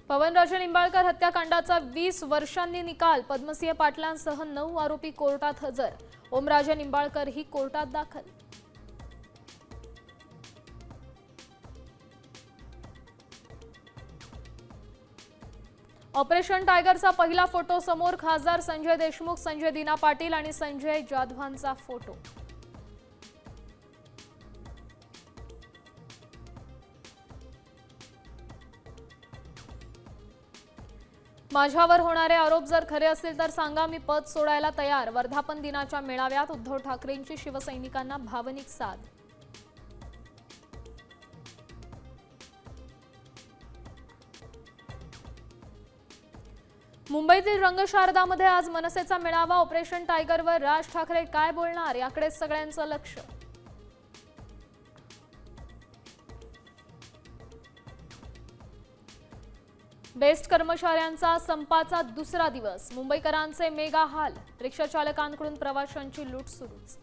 पवनराजे निंबाळकर हत्याकांडाचा 20 वर्षांनी निकाल। पद्मसिंह पाटलांसह 9 आरोपी कोर्टात हजर। ओमराजे निंबाळकर ही कोर्टात दाखल। ऑपरेशन टायगरचा पहिला फोटो समोर। खासदार संजय देशमुख, संजय दिना पाटील आणि संजय जाधवांचा फोटो। माझ्यावर होणारे आरोप जर खरे असतील तर सांगा, मी पद सोडायला तयार। वर्धापन दिनाच्या मेळाव्यात उद्धव ठाकरेंची शिवसैनिकांना भावनिक साद। मुंबईतील रंगशारदामध्ये आज मनसेचा मेळावा। ऑपरेशन टायगरवर राज ठाकरे काय बोलणार, याकडे सगळ्यांचं लक्ष। बेस्ट कर्मचाऱ्यांचा संपाचा दुसरा दिवस। मुंबईकरांचे मेगा हाल। रिक्षा चालकांकडून प्रवाशांची लूट सुरूच।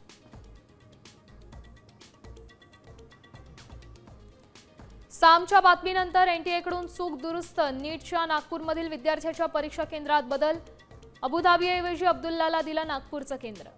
सामच्या बातमीनंतर एनटीएकडून चूक दुरुस्त। नीटच्या नागपूरमधील विद्यार्थ्याच्या परीक्षा केंद्रात बदल। अबुधाबीऐवजी अब्दुल्लाला दिलं नागपूरचं केंद्र।